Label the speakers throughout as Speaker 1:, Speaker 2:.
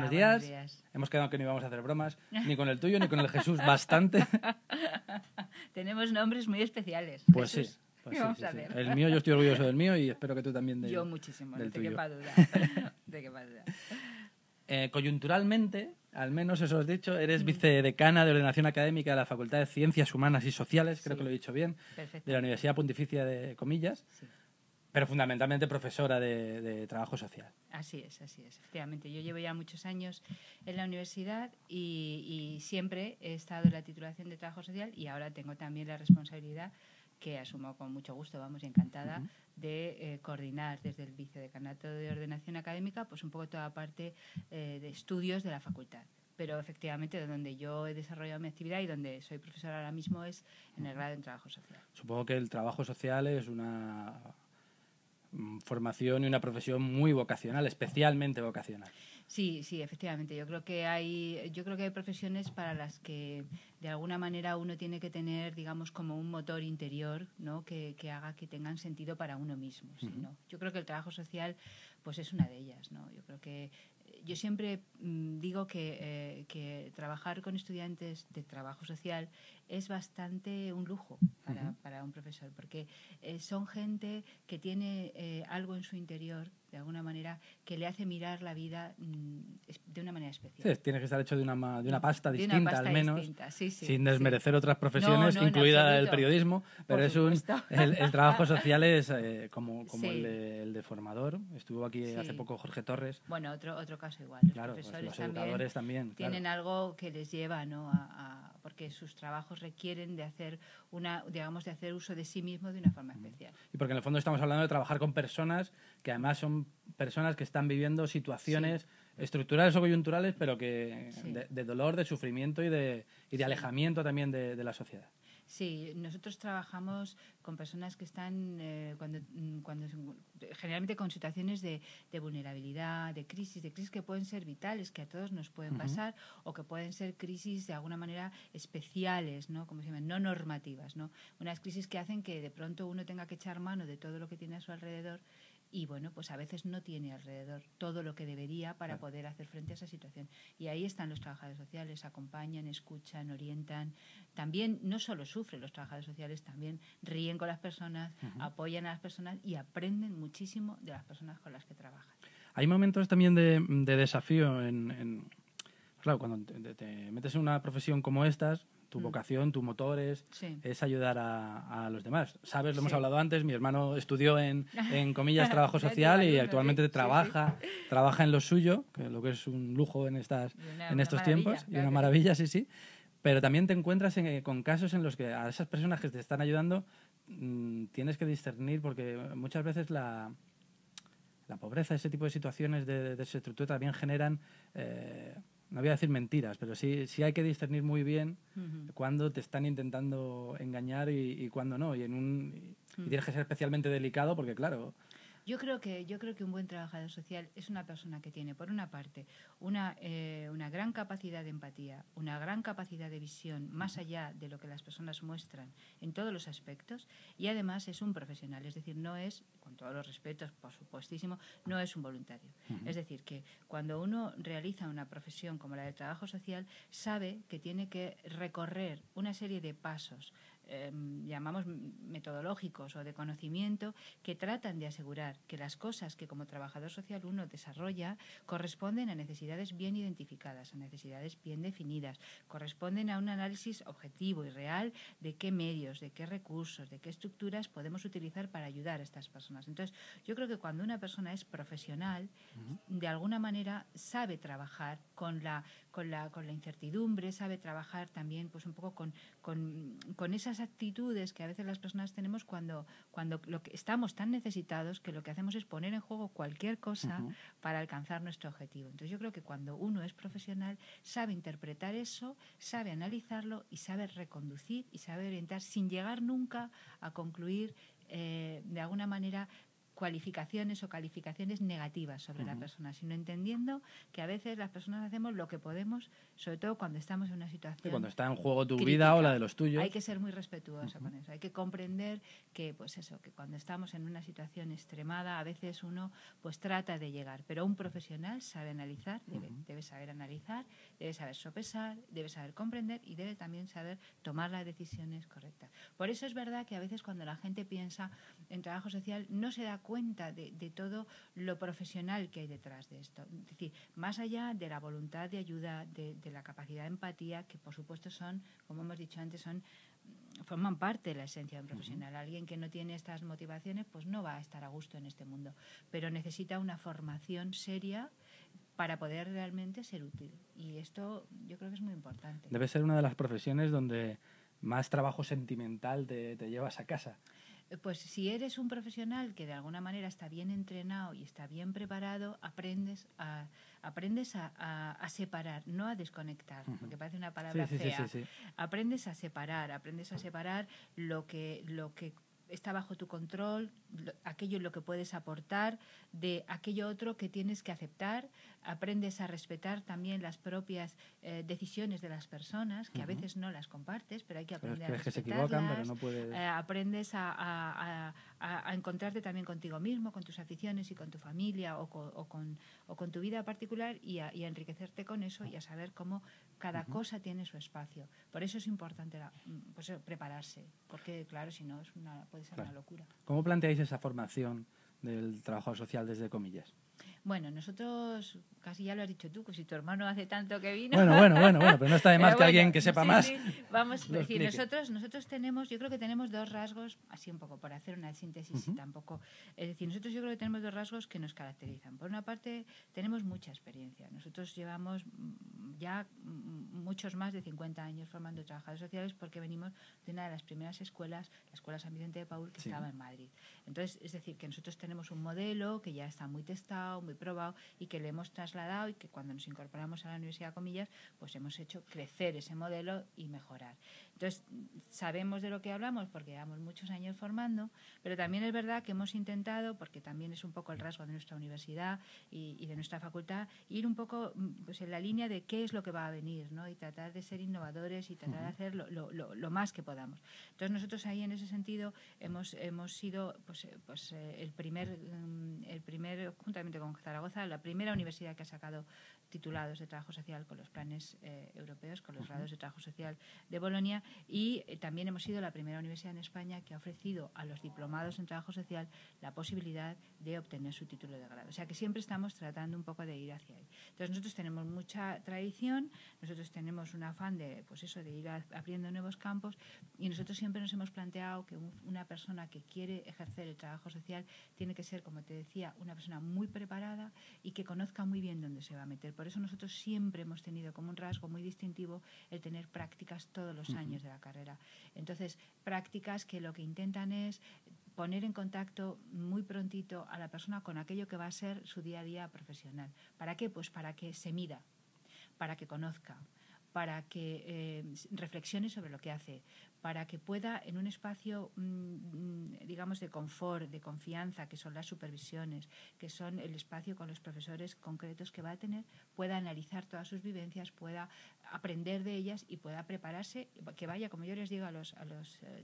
Speaker 1: buenos días. Hemos quedado que no íbamos a hacer bromas, ni con el tuyo ni con el Jesús, bastante.
Speaker 2: Tenemos nombres muy especiales.
Speaker 1: Pues
Speaker 2: Jesús.
Speaker 1: sí. Pues
Speaker 2: ¿Qué vamos
Speaker 1: sí.
Speaker 2: a hacer?
Speaker 1: El mío, yo estoy orgulloso del mío y espero que tú también
Speaker 2: Yo muchísimo,
Speaker 1: del
Speaker 2: no te
Speaker 1: tuyo.
Speaker 2: quepa duda. Te quepa duda.
Speaker 1: Coyunturalmente, al menos eso has dicho, eres vicedecana de Ordenación Académica de la Facultad de Ciencias Humanas y Sociales, creo que lo he dicho bien, de la Universidad Pontificia de Comillas, pero fundamentalmente profesora de Trabajo Social.
Speaker 2: Así es, efectivamente. Yo llevo ya muchos años en la universidad y siempre he estado en la titulación de Trabajo Social y ahora tengo también la responsabilidad, que asumo con mucho gusto, vamos, y encantada, de coordinar desde el Vicedecanato de Ordenación Académica pues un poco toda la parte de estudios de la facultad. Pero efectivamente donde yo he desarrollado mi actividad y donde soy profesora ahora mismo es en el grado en Trabajo Social.
Speaker 1: Supongo que el trabajo social es una formación y una profesión muy vocacional, especialmente vocacional.
Speaker 2: Sí, efectivamente. Yo creo que hay profesiones para las que de alguna manera uno tiene que tener, digamos, como un motor interior, ¿no? que haga que tengan sentido para uno mismo. ¿Sí, no? Yo creo que el trabajo social, pues es una de ellas, ¿no? Yo creo que yo siempre digo que trabajar con estudiantes de trabajo social es bastante un lujo para un profesor, porque son gente que tiene algo en su interior, de alguna manera, que le hace mirar la vida de una manera especial.
Speaker 1: Sí, tiene que estar hecho de una pasta distinta, al menos, sin desmerecer otras profesiones,
Speaker 2: no,
Speaker 1: incluida el periodismo, pero el trabajo social es como el de formador. Estuvo aquí hace poco Jorge Torres.
Speaker 2: Bueno, otro caso igual.
Speaker 1: Claro, los educadores también
Speaker 2: tienen algo que les lleva, ¿no? Porque sus trabajos requieren de hacer de hacer uso de sí mismo de una forma especial.
Speaker 1: Y porque en el fondo estamos hablando de trabajar con personas que además son personas que están viviendo situaciones estructurales o coyunturales, pero que de dolor, de sufrimiento y de alejamiento también de la sociedad.
Speaker 2: Sí, nosotros trabajamos con personas que están generalmente con situaciones de vulnerabilidad, de crisis que pueden ser vitales, que a todos nos pueden pasar, o que pueden ser crisis de alguna manera especiales, ¿no? Como se llaman, no normativas, ¿no? Unas crisis que hacen que de pronto uno tenga que echar mano de todo lo que tiene a su alrededor. Y bueno, pues a veces no tiene alrededor todo lo que debería para poder hacer frente a esa situación. Y ahí están los trabajadores sociales, acompañan, escuchan, orientan. También no solo sufren los trabajadores sociales, también ríen con las personas, apoyan a las personas y aprenden muchísimo de las personas con las que trabajan.
Speaker 1: Hay momentos también de desafío claro, cuando te metes en una profesión como estas, tu vocación, tu motor es ayudar a los demás. ¿Sabes? Lo hemos hablado antes. Mi hermano estudió en comillas, trabajo social y actualmente trabaja en lo suyo, lo que es un lujo en estos tiempos. Y una maravilla, sí. Pero también te encuentras con casos en los que a esas personas que te están ayudando tienes que discernir, porque muchas veces la pobreza, ese tipo de situaciones de desestructura también generan... no voy a decir mentiras, pero sí hay que discernir muy bien cuándo te están intentando engañar y cuándo no. Y tienes que ser especialmente delicado porque, claro...
Speaker 2: Yo creo que un buen trabajador social es una persona que tiene, por una parte, una gran capacidad de empatía, una gran capacidad de visión más allá de lo que las personas muestran en todos los aspectos, y además es un profesional, es decir, no es, con todos los respetos, por supuestísimo, no es un voluntario. Es decir, que cuando uno realiza una profesión como la del trabajo social, sabe que tiene que recorrer una serie de pasos, llamamos metodológicos o de conocimiento, que tratan de asegurar que las cosas que como trabajador social uno desarrolla corresponden a necesidades bien identificadas, a necesidades bien definidas, corresponden a un análisis objetivo y real de qué medios, de qué recursos, de qué estructuras podemos utilizar para ayudar a estas personas. Entonces, yo creo que cuando una persona es profesional, de alguna manera sabe trabajar con la incertidumbre, sabe trabajar también pues un poco con esas actitudes que a veces las personas tenemos cuando lo que estamos tan necesitados que lo que hacemos es poner en juego cualquier cosa para alcanzar nuestro objetivo. Entonces yo creo que cuando uno es profesional sabe interpretar eso, sabe analizarlo y sabe reconducir y sabe orientar sin llegar nunca a concluir de alguna manera cualificaciones o calificaciones negativas sobre la persona, sino entendiendo que a veces las personas hacemos lo que podemos, sobre todo cuando estamos en una situación
Speaker 1: y cuando está en juego tu
Speaker 2: crítica.
Speaker 1: vida o la de los tuyos.
Speaker 2: Hay que ser muy respetuoso con eso. Hay que comprender que, pues eso, que cuando estamos en una situación extremada, a veces uno pues trata de llegar, pero un profesional sabe analizar, debe saber analizar, debe saber sopesar, debe saber comprender y debe también saber tomar las decisiones correctas. Por eso es verdad que a veces cuando la gente piensa en trabajo social no se da cuenta de todo lo profesional que hay detrás de esto. Es decir, más allá de la voluntad de ayuda, de la capacidad de empatía, que por supuesto son, como hemos dicho antes, forman parte de la esencia de un profesional. Alguien que no tiene estas motivaciones pues no va a estar a gusto en este mundo, pero necesita una formación seria para poder realmente ser útil. Y esto yo creo que es muy importante.
Speaker 1: Debe ser una de las profesiones donde más trabajo sentimental te llevas a casa.
Speaker 2: Pues si eres un profesional que de alguna manera está bien entrenado y está bien preparado, aprendes a separar, no a desconectar, porque parece una palabra fea.
Speaker 1: Sí.
Speaker 2: Aprendes a separar lo que está bajo tu control, aquello en lo que puedes aportar, de aquello otro que tienes que aceptar. Aprendes a respetar también las propias decisiones de las personas, que a veces no las compartes, pero hay que aprender a respetarlas.
Speaker 1: Que se equivocan, pero no puedes...
Speaker 2: Aprendes a encontrarte también contigo mismo, con tus aficiones y con tu familia o con tu vida particular y a enriquecerte con eso y a saber cómo cada cosa tiene su espacio. Por eso es importante pues, prepararse, porque claro, si no puede ser una locura.
Speaker 1: ¿Cómo planteáis esa formación del trabajo social desde Comillas?
Speaker 2: Bueno, nosotros, casi ya lo has dicho tú, que si tu hermano hace tanto que vino...
Speaker 1: Bueno, pero no está de más que alguien que sepa más.
Speaker 2: Sí. Vamos a decir, nosotros tenemos, yo creo que tenemos dos rasgos, así un poco, por hacer una síntesis y tampoco... Es decir, nosotros yo creo que tenemos dos rasgos que nos caracterizan. Por una parte, tenemos mucha experiencia. Nosotros llevamos ya muchos más de 50 años formando trabajadores sociales porque venimos de una de las primeras escuelas, la Escuela San Vicente de Paúl, que estaba en Madrid. Entonces, es decir, que nosotros tenemos un modelo que ya está muy testado, muy probado y que le hemos trasladado y que cuando nos incorporamos a la Universidad Comillas pues hemos hecho crecer ese modelo y mejorar. Entonces sabemos de lo que hablamos porque llevamos muchos años formando, pero también es verdad que hemos intentado, porque también es un poco el rasgo de nuestra universidad y de nuestra facultad, ir un poco pues en la línea de qué es lo que va a venir, ¿no? Y tratar de ser innovadores y tratar de hacer lo más que podamos. Entonces nosotros ahí en ese sentido hemos sido pues el primer, juntamente con Zaragoza, la primera universidad que ha sacado titulados de trabajo social con los planes europeos, con los grados de trabajo social de Bolonia, y también hemos sido la primera universidad en España que ha ofrecido a los diplomados en trabajo social la posibilidad de obtener su título de grado. O sea que siempre estamos tratando un poco de ir hacia ahí. Entonces nosotros tenemos mucha tradición, nosotros tenemos un afán de, pues eso, de ir abriendo nuevos campos y nosotros siempre nos hemos planteado que una persona que quiere ejercer el trabajo social tiene que ser, como te decía, una persona muy preparada y que conozca muy bien dónde se va a meter. Por eso nosotros siempre hemos tenido como un rasgo muy distintivo el tener prácticas todos los años de la carrera. Entonces, prácticas que lo que intentan es poner en contacto muy prontito a la persona con aquello que va a ser su día a día profesional. ¿Para qué? Pues para que se mida, para que conozca, para que reflexione sobre lo que hace, para que pueda en un espacio, digamos, de confort, de confianza, que son las supervisiones, que son el espacio con los profesores concretos que va a tener, pueda analizar todas sus vivencias, pueda aprender de ellas y pueda prepararse, que vaya, como yo les digo a los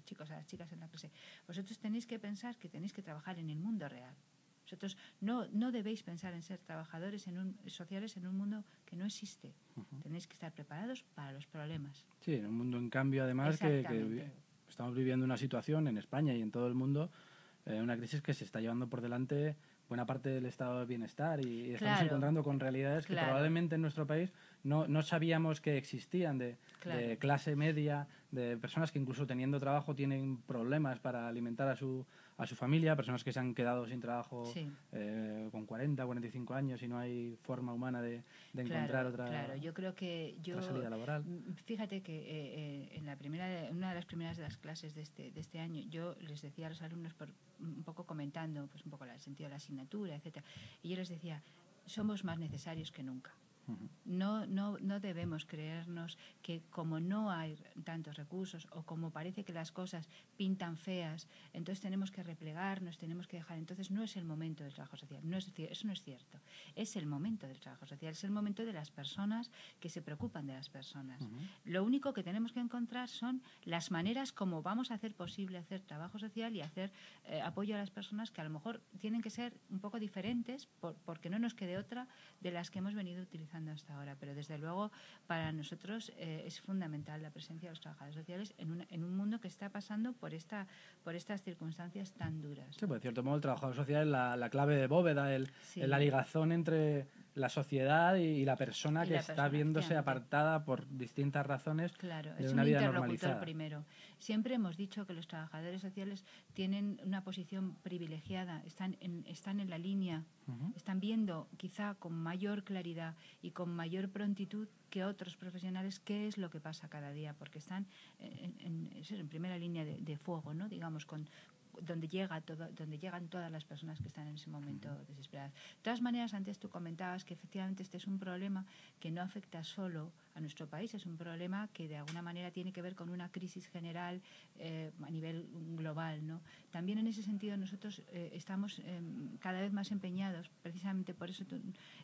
Speaker 2: chicos, a las chicas en la clase, vosotros tenéis que pensar que tenéis que trabajar en el mundo real. Vosotros no debéis pensar en ser trabajadores sociales en un mundo que no existe. Tenéis que estar preparados para los problemas.
Speaker 1: Sí, en un mundo en cambio, además, que estamos viviendo una situación en España y en todo el mundo, una crisis que se está llevando por delante buena parte del estado de bienestar y estamos encontrando con realidades que probablemente en nuestro país no sabíamos que existían, de clase media, de personas que incluso teniendo trabajo tienen problemas para alimentar a su familia, personas que se han quedado sin trabajo con 40, 45 años y no hay forma humana de encontrar otra,
Speaker 2: yo creo que
Speaker 1: otra salida laboral.
Speaker 2: Fíjate que en una de las primeras de las clases de este año yo les decía a los alumnos, un poco comentando pues un poco el sentido de la asignatura, etcétera, y yo les decía, somos más necesarios que nunca. No debemos creernos que como no hay tantos recursos o como parece que las cosas pintan feas, entonces tenemos que replegarnos, tenemos que dejar. Entonces no es el momento del trabajo social. Eso no es cierto. Es el momento del trabajo social, es el momento de las personas que se preocupan de las personas. Lo único que tenemos que encontrar son las maneras como vamos a hacer posible hacer trabajo social y hacer apoyo a las personas que a lo mejor tienen que ser un poco diferentes porque no nos quede otra de las que hemos venido utilizando hasta ahora. Pero desde luego para nosotros es fundamental la presencia de los trabajadores sociales en un mundo que está pasando por estas circunstancias tan duras.
Speaker 1: Sí, pues de cierto modo el trabajador social es la clave de bóveda, la ligazón entre la sociedad y la persona que está viéndose apartada por distintas razones de una vida normalizada. Claro, es un interlocutor
Speaker 2: primero. Siempre hemos dicho que los trabajadores sociales tienen una posición privilegiada, están en la línea, están viendo quizá con mayor claridad y con mayor prontitud que otros profesionales qué es lo que pasa cada día, porque están en primera línea de fuego, ¿no? Digamos, donde llegan todas las personas que están en ese momento desesperadas. De todas maneras, antes tú comentabas que efectivamente este es un problema que no afecta solo a nuestro país, es un problema que de alguna manera tiene que ver con una crisis general a nivel global, ¿no? También en ese sentido nosotros estamos cada vez más empeñados, precisamente por eso,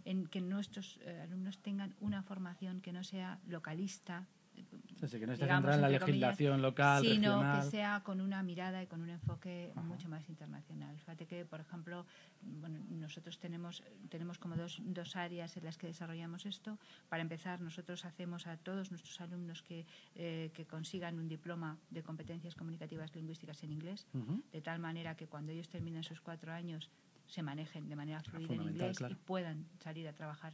Speaker 2: en que nuestros alumnos tengan una formación que no sea localista,
Speaker 1: que no esté centrada en la legislación local,
Speaker 2: sino
Speaker 1: regional.
Speaker 2: Que sea con una mirada y con un enfoque mucho más internacional. Fíjate que, por ejemplo, nosotros tenemos como dos áreas en las que desarrollamos esto. Para empezar, nosotros hacemos a todos nuestros alumnos que consigan un diploma de competencias comunicativas lingüísticas en inglés, de tal manera que cuando ellos terminen sus 4 años se manejen de manera fluida en inglés y puedan salir a trabajar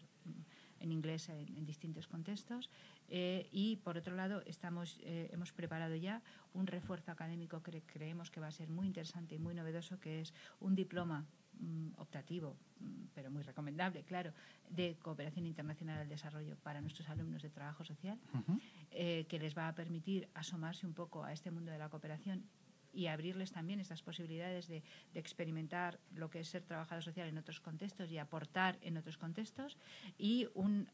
Speaker 2: en inglés en distintos contextos. Y por otro lado hemos preparado ya un refuerzo académico que creemos que va a ser muy interesante y muy novedoso, que es un diploma optativo, pero muy recomendable, claro, de cooperación internacional al desarrollo para nuestros alumnos de trabajo social, que les va a permitir asomarse un poco a este mundo de la cooperación y abrirles también estas posibilidades de experimentar lo que es ser trabajador social en otros contextos y aportar en otros contextos, y un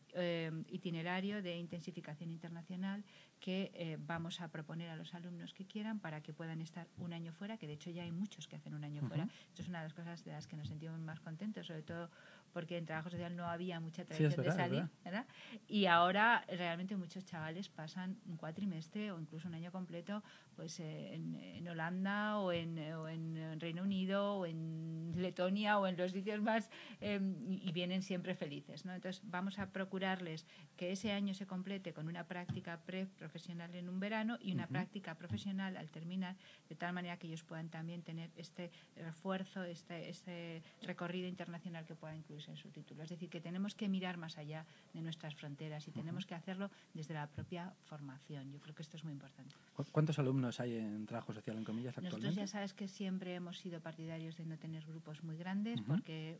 Speaker 2: itinerario de intensificación internacional que vamos a proponer a los alumnos que quieran para que puedan estar un año fuera, que de hecho ya hay muchos que hacen un año fuera. Esto es una de las cosas de las que nos sentimos más contentos, sobre todo porque en trabajo social no había mucha tradición de salir, ¿verdad? Y ahora realmente muchos chavales pasan un cuatrimestre o incluso un año completo pues en Holanda o en Reino Unido o en Letonia o en los sitios más y vienen siempre felices, ¿no? Entonces vamos a procurarles que ese año se complete con una práctica preprofesional en un verano y una práctica profesional al terminar, de tal manera que ellos puedan también tener este refuerzo, este recorrido internacional que pueda incluirse en su título. Es decir, que tenemos que mirar más allá de nuestras fronteras y tenemos que hacerlo desde la propia formación. Yo creo que esto es muy importante.
Speaker 1: ¿Cuántos alumnos hay en trabajo social, en comillas, actualmente?
Speaker 2: Nosotros ya sabes que siempre hemos sido partidarios de no tener grupos muy grandes, porque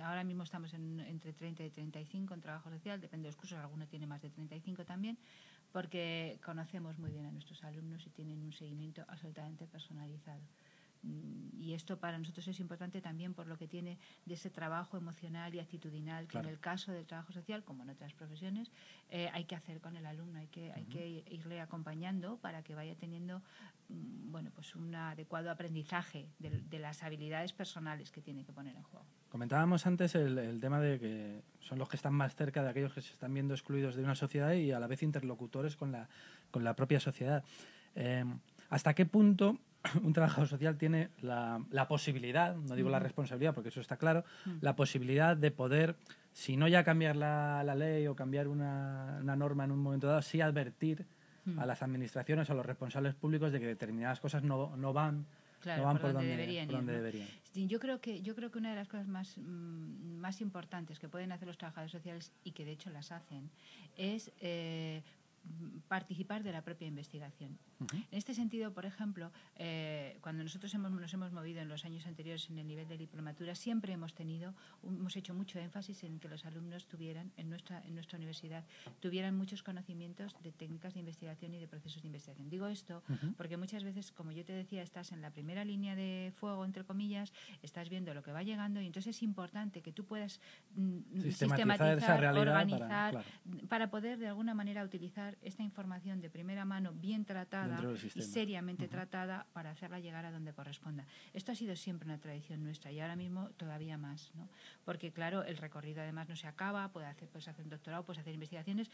Speaker 2: ahora mismo estamos entre 30 y 35 en trabajo social, depende de los cursos, alguno tiene más de 35 también, porque conocemos muy bien a nuestros alumnos y tienen un seguimiento absolutamente personalizado. Y esto para nosotros es importante también por lo que tiene de ese trabajo emocional y actitudinal que en el caso del trabajo social, como en otras profesiones, hay que hacer con el alumno, hay que irle acompañando para que vaya teniendo pues un adecuado aprendizaje de las habilidades personales que tiene que poner en juego.
Speaker 1: Comentábamos antes el tema de que son los que están más cerca de aquellos que se están viendo excluidos de una sociedad y a la vez interlocutores con la propia sociedad. ¿Hasta qué punto un trabajador social tiene la posibilidad, no digo la responsabilidad porque eso está claro, la posibilidad de poder, si no ya cambiar la ley o cambiar una norma en un momento dado, sí advertir a las administraciones o a los responsables públicos de que determinadas cosas no van,
Speaker 2: claro,
Speaker 1: no van
Speaker 2: por donde
Speaker 1: deberían?
Speaker 2: Sí, yo creo que una de las cosas más importantes que pueden hacer los trabajadores sociales, y que de hecho las hacen, es participar de la propia investigación. En este sentido, por ejemplo, cuando nosotros nos hemos movido en los años anteriores en el nivel de diplomatura, siempre hemos hecho mucho énfasis en que los alumnos tuvieran, en nuestra universidad, tuvieran muchos conocimientos de técnicas de investigación y de procesos de investigación. Digo esto porque muchas veces, como yo te decía, estás en la primera línea de fuego, entre comillas, estás viendo lo que va llegando y entonces es importante que tú puedas sistematizar,
Speaker 1: esa realidad
Speaker 2: organizar, para poder de alguna manera utilizar esta información de primera mano bien tratada y seriamente tratada para hacerla llegar a donde corresponda. Esto ha sido siempre una tradición nuestra y ahora mismo todavía más, ¿no? Porque claro, el recorrido además no se acaba, puedes hacer un doctorado, puedes hacer investigaciones,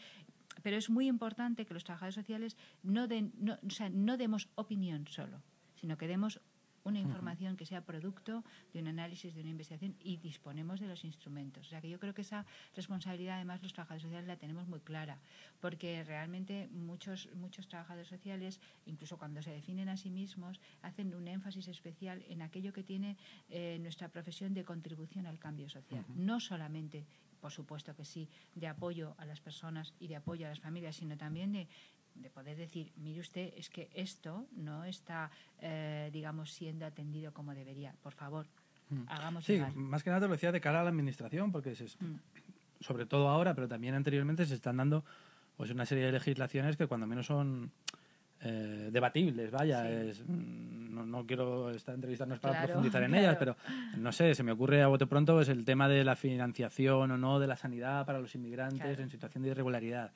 Speaker 2: pero es muy importante que los trabajadores sociales no demos opinión solo, sino que demos una información que sea producto de un análisis, de una investigación, y disponemos de los instrumentos. O sea que yo creo que esa responsabilidad, además, los trabajadores sociales la tenemos muy clara, porque realmente muchos trabajadores sociales, incluso cuando se definen a sí mismos, hacen un énfasis especial en aquello que tiene nuestra profesión de contribución al cambio social. No solamente, por supuesto que sí, de apoyo a las personas y de apoyo a las familias, sino también de poder decir, mire usted, es que esto no está, digamos, siendo atendido como debería. Por favor, hagamos llegar.
Speaker 1: Sí, más que nada te lo decía de cara a la administración, porque sobre todo ahora, pero también anteriormente, se están dando pues una serie de legislaciones que cuando menos son debatibles, vaya. Sí. No quiero, esta entrevista no es para profundizar en ellas, pero no sé, se me ocurre a bote pronto pues el tema de la financiación o no de la sanidad para los inmigrantes en situación de irregularidad.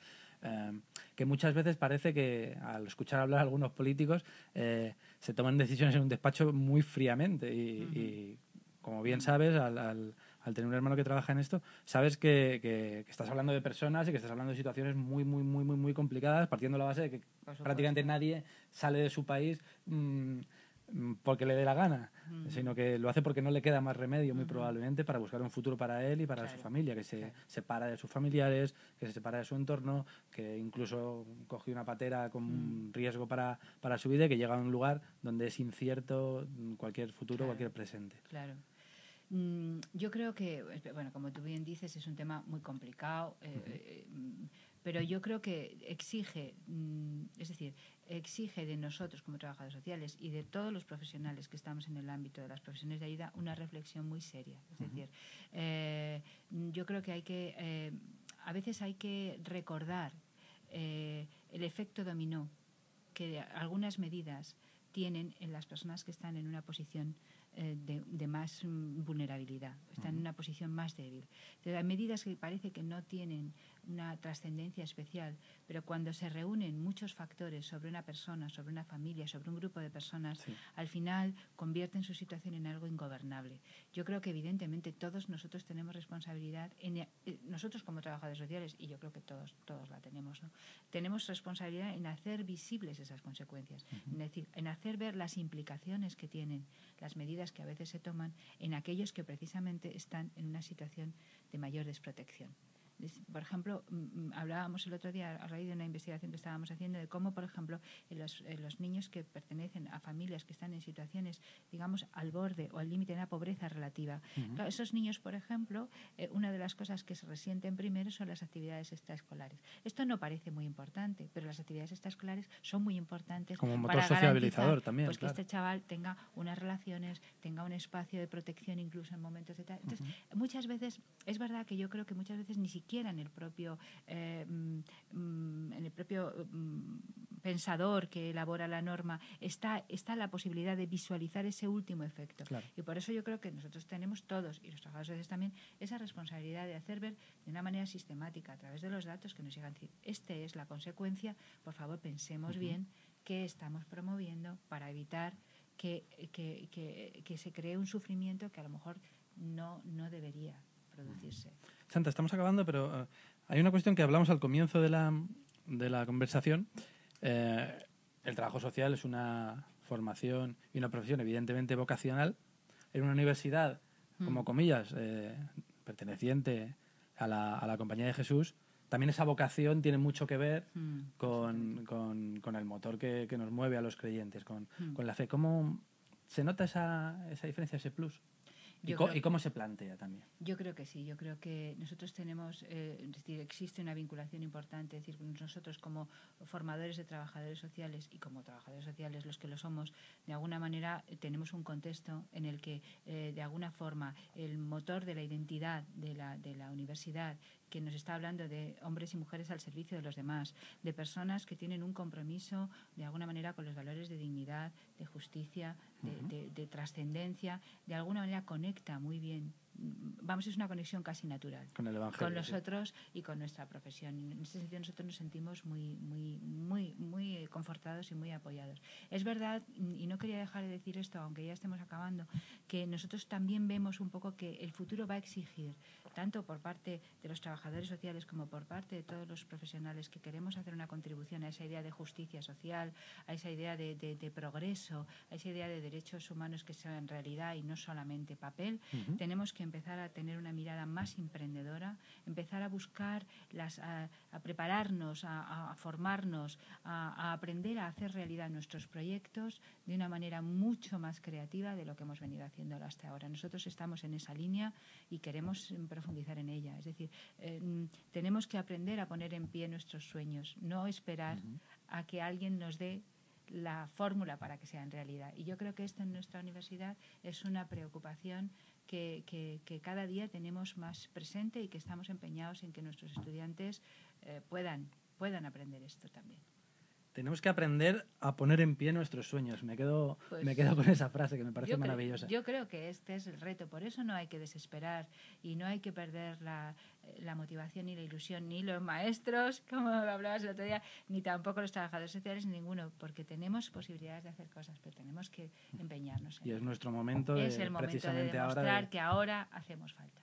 Speaker 1: Que muchas veces parece que al escuchar hablar a algunos políticos se toman decisiones en un despacho muy fríamente y como bien sabes, al tener un hermano que trabaja en esto, sabes que estás hablando de personas y que estás hablando de situaciones muy complicadas, partiendo de la base de que prácticamente nadie sale de su país porque le dé la gana, sino que lo hace porque no le queda más remedio, muy probablemente, para buscar un futuro para él y para su familia, que se separa de sus familiares, que se separa de su entorno, que incluso coge una patera con un riesgo para su vida y que llega a un lugar donde es incierto cualquier futuro, cualquier presente.
Speaker 2: Claro. Yo creo que, bueno, como tú bien dices, es un tema muy complicado, pero yo creo que exige de nosotros como trabajadores sociales y de todos los profesionales que estamos en el ámbito de las profesiones de ayuda una reflexión muy seria. Es decir, yo creo que a veces hay que recordar el efecto dominó que algunas medidas tienen en las personas que están en una posición de más vulnerabilidad, están en una posición más débil. Entonces, hay medidas que parece que no tienen una trascendencia especial, pero cuando se reúnen muchos factores sobre una persona, sobre una familia, sobre un grupo de personas, al final convierten su situación en algo ingobernable. Yo creo que evidentemente todos nosotros tenemos responsabilidad, nosotros como trabajadores sociales, y yo creo que todos la tenemos, ¿no? Tenemos responsabilidad en hacer visibles esas consecuencias, es decir, en hacer ver las implicaciones que tienen las medidas que a veces se toman en aquellos que precisamente están en una situación de mayor desprotección. Por ejemplo, hablábamos el otro día a raíz de una investigación que estábamos haciendo de cómo, por ejemplo, los niños que pertenecen a familias que están en situaciones, digamos, al borde o al límite de la pobreza relativa. Claro, esos niños, por ejemplo, una de las cosas que se resienten primero son las actividades extraescolares. Esto no parece muy importante, pero las actividades extraescolares son muy importantes
Speaker 1: como motor sociabilizador también,
Speaker 2: pues, que este chaval tenga unas relaciones, tenga un espacio de protección incluso en momentos de tal. Entonces, muchas veces, es verdad que yo creo que muchas veces ni siquiera en el propio pensador que elabora la norma está la posibilidad de visualizar ese último efecto.
Speaker 1: Claro.
Speaker 2: Y por eso yo creo que nosotros tenemos todos, y los trabajadores sociales también, esa responsabilidad de hacer ver de una manera sistemática, a través de los datos que nos llegan, decir, esta es la consecuencia, por favor pensemos bien qué estamos promoviendo para evitar que se cree un sufrimiento que a lo mejor no debería producirse.
Speaker 1: Santa, estamos acabando, pero hay una cuestión que hablamos al comienzo de la conversación. El trabajo social es una formación y una profesión evidentemente vocacional. En una universidad, como comillas, perteneciente a la Compañía de Jesús, también esa vocación tiene mucho que ver con el motor que nos mueve a los creyentes, con la fe. ¿Cómo se nota esa diferencia, ese plus? ¿Y cómo se plantea también?
Speaker 2: Yo creo que sí, yo creo que nosotros tenemos, es decir, existe una vinculación importante, es decir, nosotros como formadores de trabajadores sociales y como trabajadores sociales, los que lo somos, de alguna manera tenemos un contexto en el que, de alguna forma, el motor de la identidad de la universidad, que nos está hablando de hombres y mujeres al servicio de los demás, de personas que tienen un compromiso, de alguna manera, con los valores de dignidad, de justicia, de trascendencia, de alguna manera conecta muy bien. Vamos, es una conexión casi natural
Speaker 1: con el Evangelio,
Speaker 2: con nosotros y con nuestra profesión. En ese sentido nosotros nos sentimos muy confortados y muy apoyados. Es verdad, y no quería dejar de decir esto, aunque ya estemos acabando, que nosotros también vemos un poco que el futuro va a exigir, tanto por parte de los trabajadores sociales como por parte de todos los profesionales que queremos hacer una contribución a esa idea de justicia social, a esa idea de progreso, a esa idea de derechos humanos que sean realidad y no solamente papel. Tenemos que empezar a tener una mirada más emprendedora, empezar a buscar, a prepararnos, a formarnos, a aprender a hacer realidad nuestros proyectos de una manera mucho más creativa de lo que hemos venido haciendo hasta ahora. Nosotros estamos en esa línea y queremos profundizar en ella. Es decir, tenemos que aprender a poner en pie nuestros sueños, no esperar a que alguien nos dé la fórmula para que sea en realidad. Y yo creo que esto en nuestra universidad es una preocupación que cada día tenemos más presente y que estamos empeñados en que nuestros estudiantes puedan aprender esto también.
Speaker 1: Tenemos que aprender a poner en pie nuestros sueños. Me quedo con esa frase que me parece maravillosa.
Speaker 2: Yo creo que este es el reto. Por eso no hay que desesperar y no hay que perder la motivación ni la ilusión, ni los maestros, como hablabas el otro día, ni tampoco los trabajadores sociales, ni ninguno, porque tenemos posibilidades de hacer cosas, pero tenemos que empeñarnos.
Speaker 1: Y es nuestro momento
Speaker 2: es el momento de demostrar que ahora hacemos falta.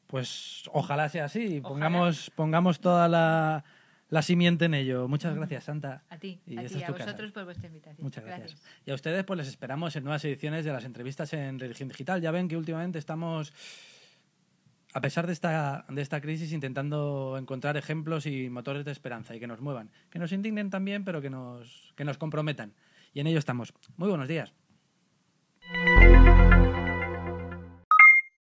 Speaker 1: Pues ojalá sea así. Pongamos toda la simiente en ello. Muchas gracias, Santa.
Speaker 2: A ti, y a vosotros por vuestra invitación.
Speaker 1: Muchas gracias. Y a ustedes pues les esperamos en nuevas ediciones de las entrevistas en Religión Digital. Ya ven que últimamente estamos, a pesar de esta crisis, intentando encontrar ejemplos y motores de esperanza y que nos muevan, que nos indignen también, pero que nos comprometan. Y en ello estamos. Muy buenos días.